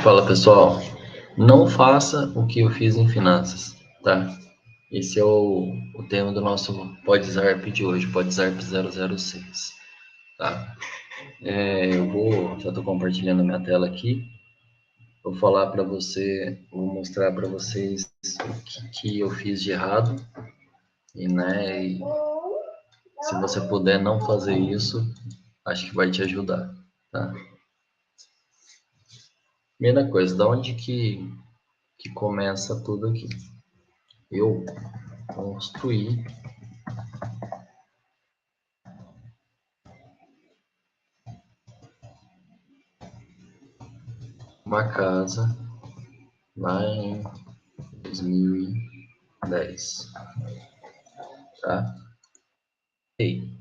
Fala pessoal, não faça o que eu fiz em finanças, tá? Esse é o tema do nosso PodZarp de hoje, PodZarp 006, tá? Já estou compartilhando a minha tela aqui, vou falar para você, vou mostrar para vocês o que eu fiz de errado e se você puder não fazer isso, acho que vai te ajudar, tá? Primeira coisa, da onde que começa tudo aqui? Eu construí uma casa lá em 2010, tá? E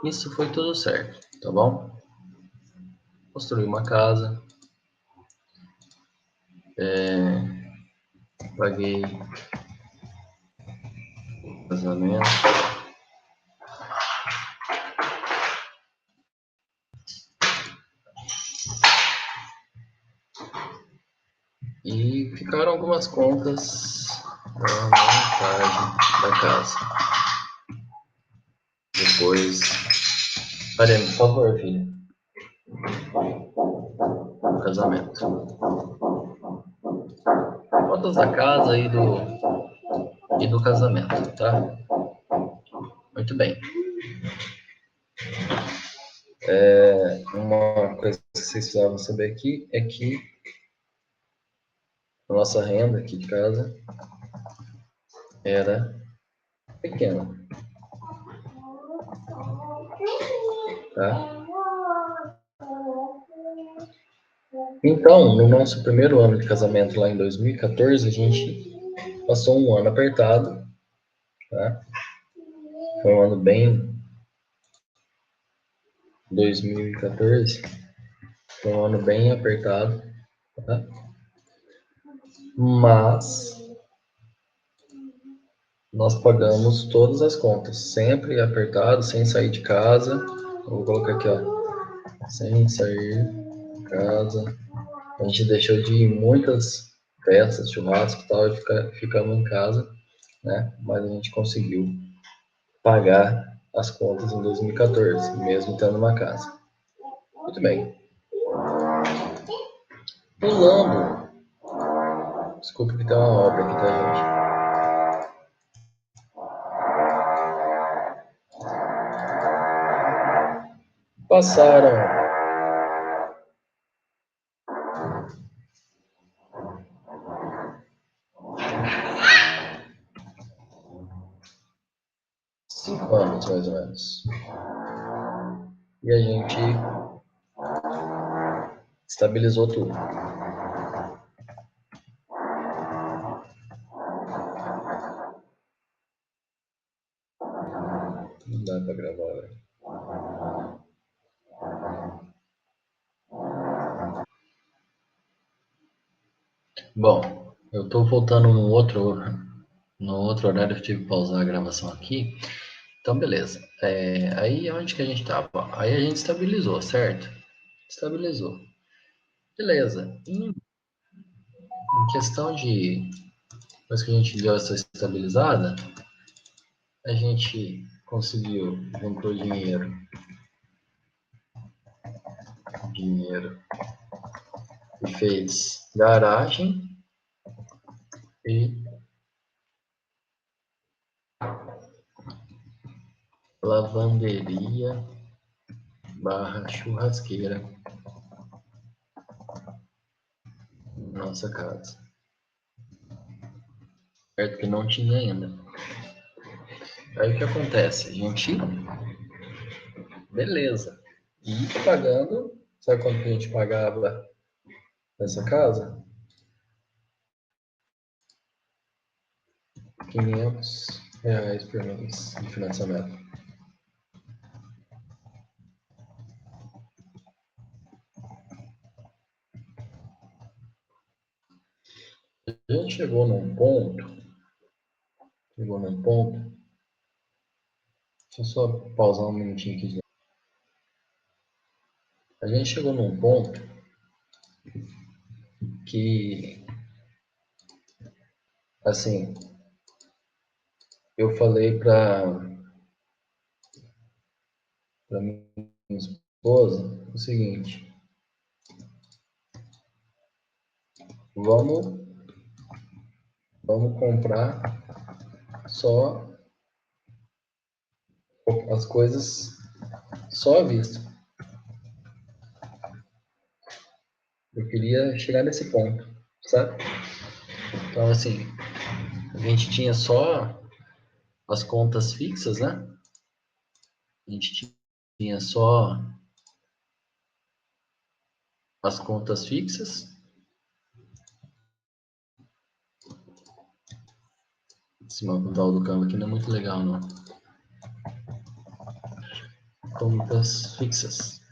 isso foi tudo certo, tá bom? Construí uma casa, paguei casamento e ficaram algumas contas da montagem da casa. Depois, parei, por favor, filha, do casamento. Contas da casa e do casamento, tá? Muito bem. Uma coisa que vocês precisavam saber aqui é que a nossa renda aqui de casa era pequena, tá? Então, no nosso primeiro ano de casamento, lá em 2014, a gente passou um ano apertado, tá? Foi um ano bem 2014, foi um ano bem apertado, tá? Mas nós pagamos todas as contas, sempre apertado, sem sair de casa. Vou colocar aqui, ó, sem sair de casa. A gente deixou de ir em muitas festas, churrasco e tal, e ficamos em casa, né? Mas a gente conseguiu pagar as contas em 2014, mesmo tendo uma casa. Muito bem. Pulando. Desculpa que tem uma obra aqui, tá, gente? Passaram 5 anos, mais ou menos. E a gente estabilizou tudo. Não dá pra gravar, velho. Bom, eu tô voltando no outro horário, eu tive que pausar a gravação aqui. Então, beleza. Aí onde que a gente tava? Aí a gente estabilizou, certo? Estabilizou. Beleza. Em questão de, depois que a gente deu essa estabilizada, a gente conseguiu, juntou dinheiro e fez garagem e lavanderia barra churrasqueira na nossa casa. Certo que não tinha ainda. Aí o que acontece? A gente, beleza. E pagando, sabe quanto que a gente pagava nessa casa? R$ 500 por mês de financiamento. A gente chegou num ponto, deixa eu só pausar um minutinho aqui. A gente chegou num ponto que, assim, eu falei para minha esposa o seguinte: vamos, vamos comprar só as coisas só à vista. Eu queria chegar nesse ponto, sabe? Então, assim, a gente tinha só as contas fixas, né? A gente tinha só as contas fixas. Esse manual do Canva aqui não é muito legal, não. Contas fixas.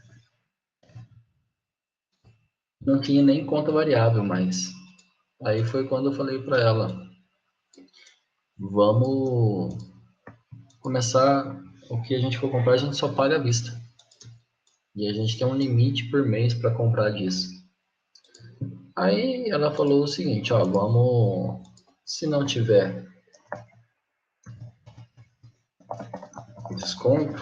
Não tinha nem conta variável mais. Aí foi quando eu falei para ela: vamos começar. O que a gente for comprar, a gente só paga à vista. E a gente tem um limite por mês para comprar disso. Aí ela falou o seguinte: ó, vamos. Se não tiver desconto,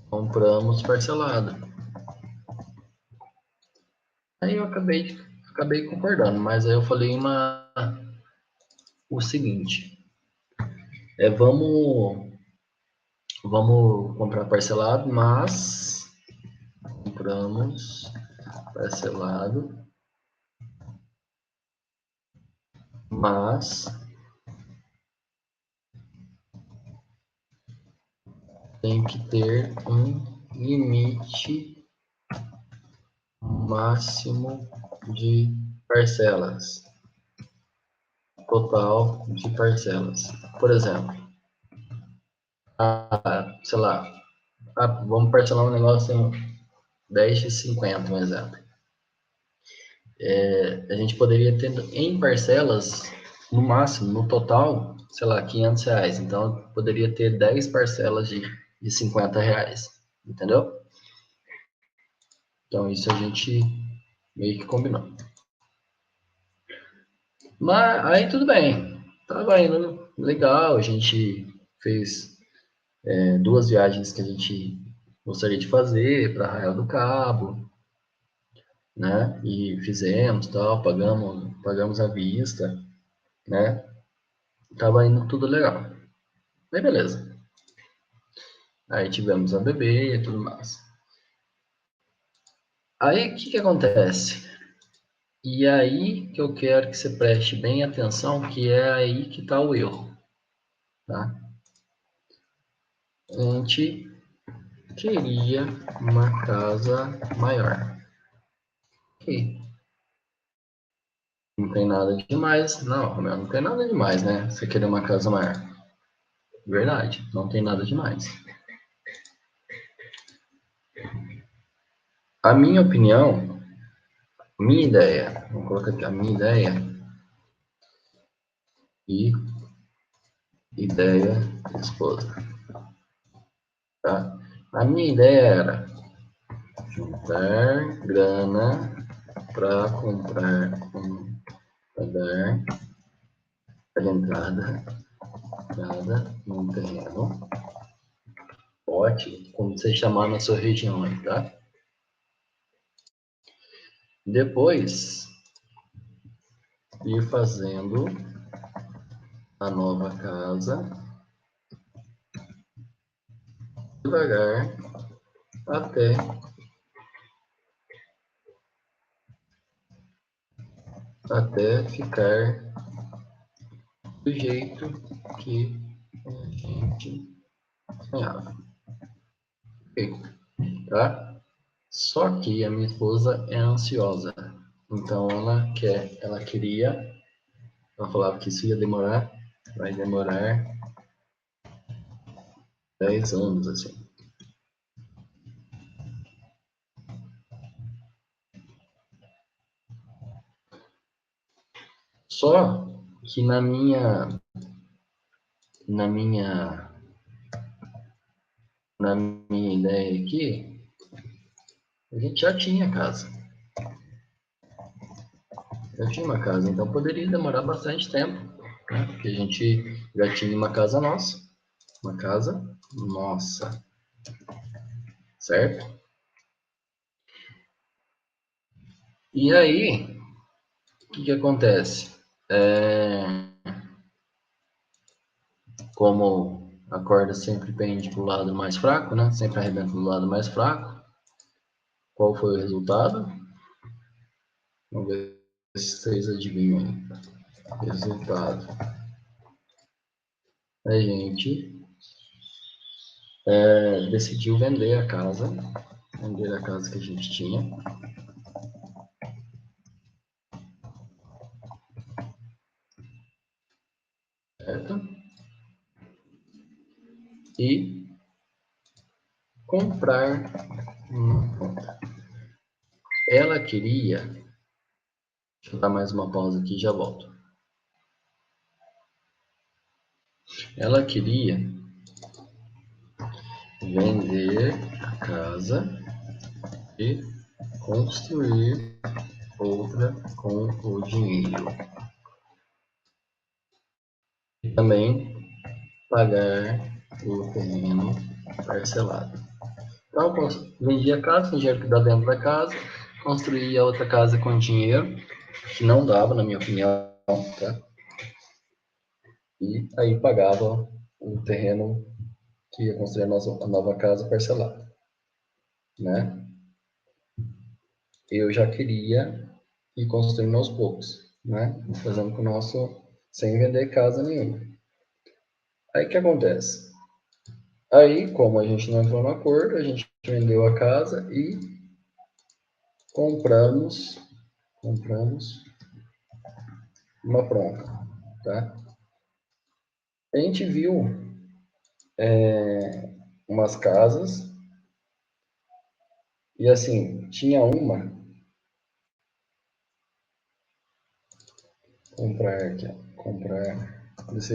compramos parcelado. Aí eu acabei concordando, mas aí eu falei o seguinte: vamos comprar parcelado, mas compramos parcelado, mas tem que ter um limite máximo de parcelas, total de parcelas. Por exemplo, sei lá, vamos parcelar um negócio em 10 de 50, um exemplo. A gente poderia ter em parcelas, no máximo, no total, sei lá, R$ 500. Então, poderia ter 10 parcelas de R$ 50, entendeu? Então, isso a gente meio que combinou. Mas aí tudo bem, tava indo legal, a gente fez 2 viagens que a gente gostaria de fazer para Arraial do Cabo, né? E fizemos tal, pagamos à vista, né? Tava indo tudo legal. Aí beleza. Aí tivemos a bebê e tudo mais. Aí o que acontece? E aí que eu quero que você preste bem atenção, que é aí que está o erro, tá? A gente queria uma casa maior. Ok. Não tem nada demais. Não, Romeu, não tem nada demais, né? Você querer uma casa maior. Verdade, não tem nada demais. A minha opinião, minha ideia, vou colocar aqui a minha ideia e ideia da esposa, tá? A minha ideia era juntar grana para comprar um radar de entrada num terreno, pote, como você chamar na sua região aí, tá? Depois, ir fazendo a nova casa devagar até ficar do jeito que a gente sonhava, ok, tá? Só que a minha esposa é ansiosa, então ela falava que isso ia demorar, vai demorar 10 anos, assim. Só que na minha na minha ideia aqui, a gente já tinha casa. Já tinha uma casa, então poderia demorar bastante tempo, né? Porque a gente já tinha uma casa nossa. Uma casa nossa, certo? E aí, o que acontece? Como a corda sempre pende para o lado mais fraco, né? Sempre arrebenta do lado mais fraco. Qual foi o resultado? Vamos ver se vocês adivinham aí. Resultado. A gente decidiu vender a casa que a gente tinha, certo? E comprar uma conta. Ela queria, deixa eu dar mais uma pausa aqui e já volto. Ela queria vender a casa e construir outra com o dinheiro. E também pagar o terreno parcelado. Então, vendia a casa com dinheiro que dá dentro da casa, construía outra casa com dinheiro, que não dava, na minha opinião, tá? E aí pagava o terreno que ia construir a nova casa parcelada, né? Eu já queria ir construindo aos poucos, né? Fazendo com o nosso, sem vender casa nenhuma. Aí o que acontece? Aí, como a gente não entrou no acordo, a gente vendeu a casa e compramos uma pronta, tá? A gente viu umas casas e assim, tinha uma, comprar aqui,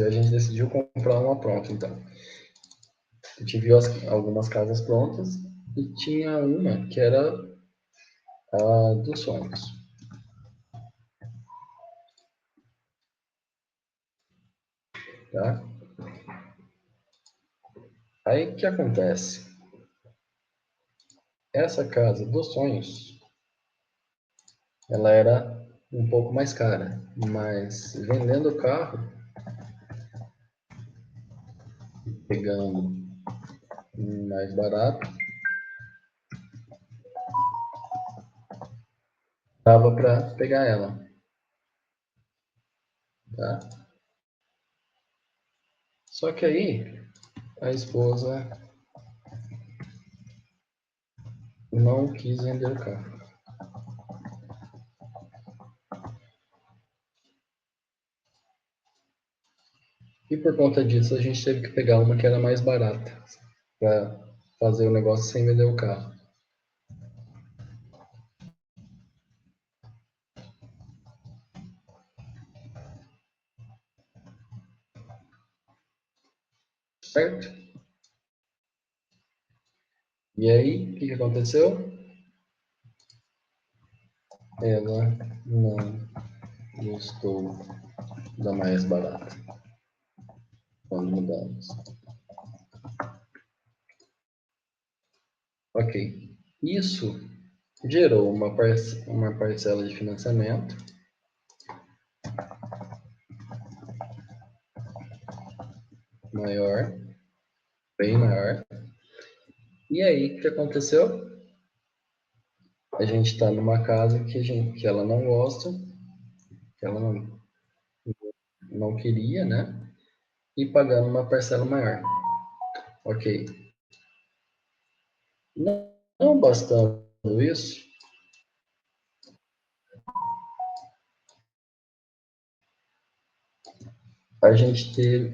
a gente decidiu comprar uma pronta, então. A gente viu algumas casas prontas e tinha uma que era a dos sonhos, tá? Aí o que acontece? Essa casa dos sonhos, ela era um pouco mais cara, mas vendendo o carro, pegando mais barato, dava para pegar ela, tá? Só que aí a esposa não quis vender o carro. E por conta disso a gente teve que pegar uma que era mais barata para fazer o negócio sem vender o carro, certo? E aí, o que aconteceu? Ela não gostou da mais barata quando mudamos. Ok. Isso gerou uma parcela de financiamento maior, bem maior. E aí, o que aconteceu? A gente está numa casa que ela não gosta, que ela não queria, né? E pagando uma parcela maior. Ok. Não bastando isso,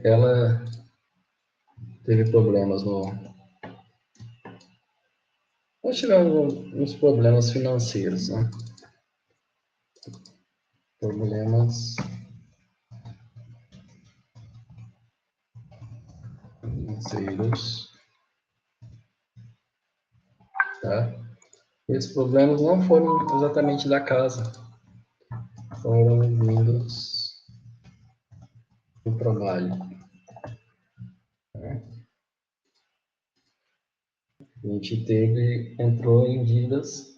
ela teve problemas no. Nós tivemos uns problemas financeiros, né? Problemas financeiros. tá? Esses problemas não foram exatamente da casa, foram vindos do trabalho. Né? A gente entrou em dívidas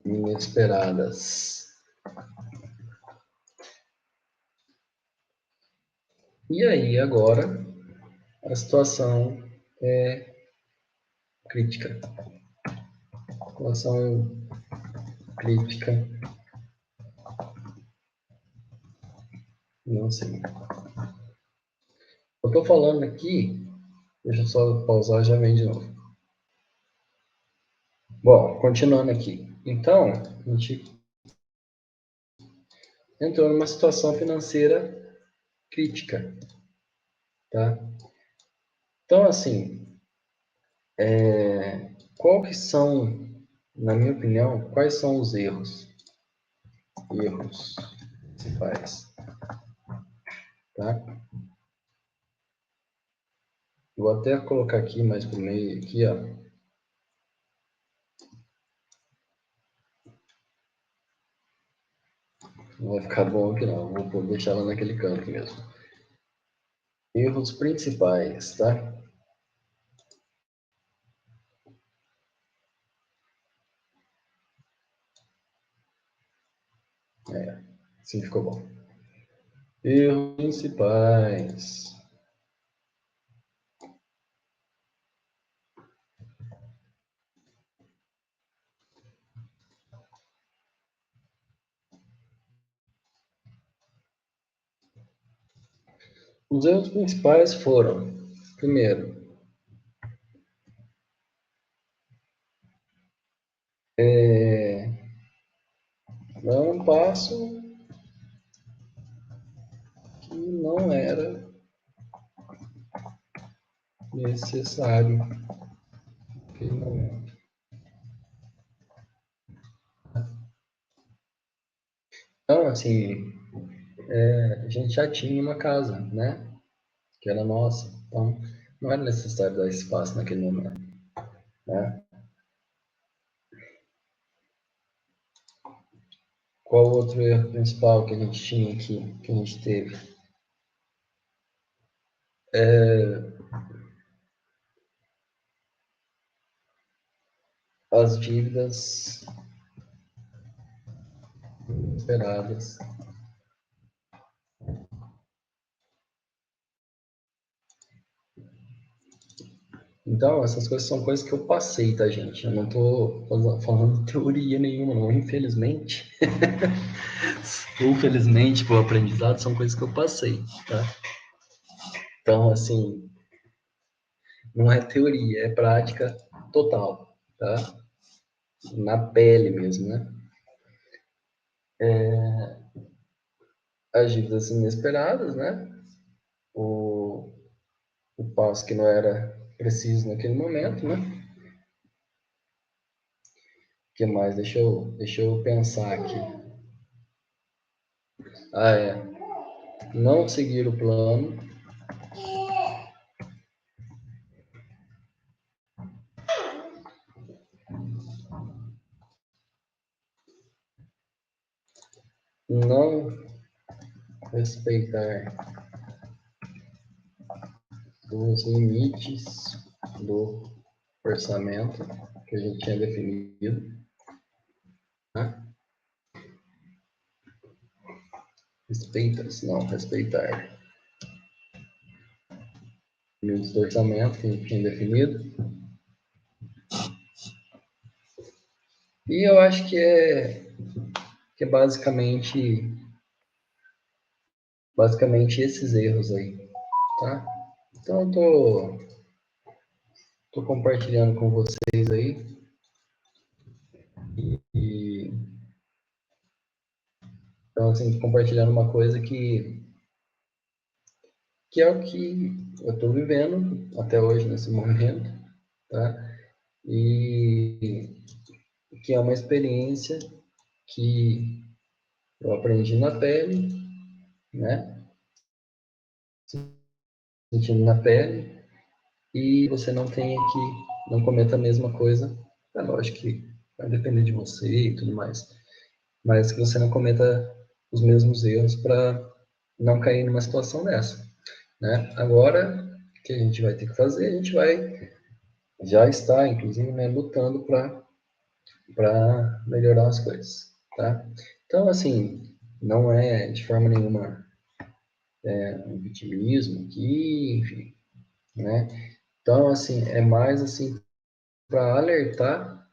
inesperadas. E aí, agora, a situação é crítica. Situação crítica. Não sei. Eu estou falando aqui, deixa eu só pausar, já vem de novo. Bom, continuando aqui. Então, a gente entrou numa situação financeira crítica, tá? Então, assim, qual que são, na minha opinião, quais são os erros? Erros principais, tá? Vou até colocar aqui mais pro meio, aqui, ó. Não vai ficar bom aqui não, vou deixar lá naquele canto mesmo. Erros principais, tá? Assim ficou bom. Erros principais. Os erros principais foram, primeiro, dar um passo que não era necessário naquele momento. Então, assim, a gente já tinha uma casa, né? Que era nossa. Então, não era necessário dar espaço naquele momento, né? Qual outro erro principal que a gente tinha aqui, que a gente teve? As dívidas esperadas. Então, essas coisas são coisas que eu passei, tá, gente? Eu não tô falando teoria nenhuma, não. Infelizmente, ou felizmente, por aprendizado, são coisas que eu passei, tá? Então, assim, não é teoria, é prática total, tá? Na pele mesmo, né? As dívidas inesperadas, né? O, o passo que não era preciso naquele momento, né? O que mais? Deixa eu pensar aqui. Ah, é. Não seguir o plano. Não respeitar os limites do orçamento que a gente tinha definido, né? Respeitar limites do orçamento que a gente tinha definido. E eu acho que é basicamente esses erros aí, tá? Então eu tô compartilhando com vocês aí e então assim, compartilhando uma coisa que é o que eu estou vivendo até hoje nesse momento, tá? E que é uma experiência que eu aprendi na pele, né? sentindo na pele e você não tenha que, não cometa a mesma coisa. É lógico que vai depender de você e tudo mais, mas que você não cometa os mesmos erros para não cair numa situação dessa, né? Agora, o que a gente vai ter que fazer? A gente vai, já está, inclusive, né, lutando para melhorar as coisas, tá? Então, assim, não é de forma nenhuma um vitimismo aqui, enfim, né? Então, assim, é mais assim para alertar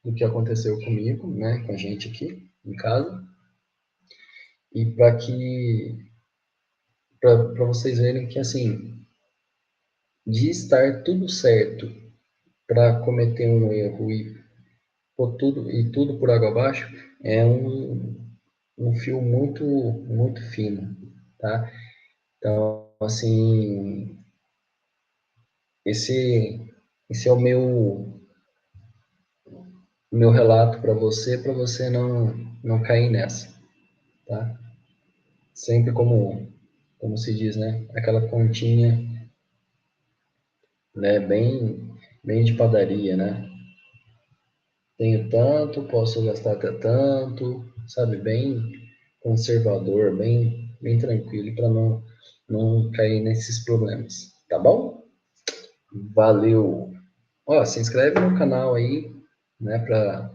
do que aconteceu comigo, né, com a gente aqui em casa, e para vocês verem que assim, de estar tudo certo para cometer um erro e pôr tudo por água abaixo, é um fio muito fino, tá? Então, assim, esse esse é o meu relato para você não cair nessa, tá? Sempre como se diz, né? Aquela continha, né? Bem de padaria, né? Tenho tanto, posso gastar até tanto, sabe? Bem conservador, bem tranquilo para não cair nesses problemas, tá bom? Valeu! Ó, se inscreve no canal aí, né? Para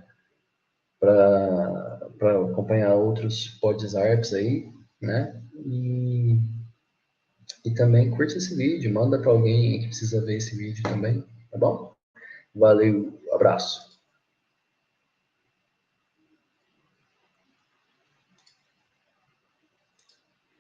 acompanhar outros podsarps aí, né? E também curte esse vídeo, manda para alguém que precisa ver esse vídeo também, tá bom? Valeu, abraço.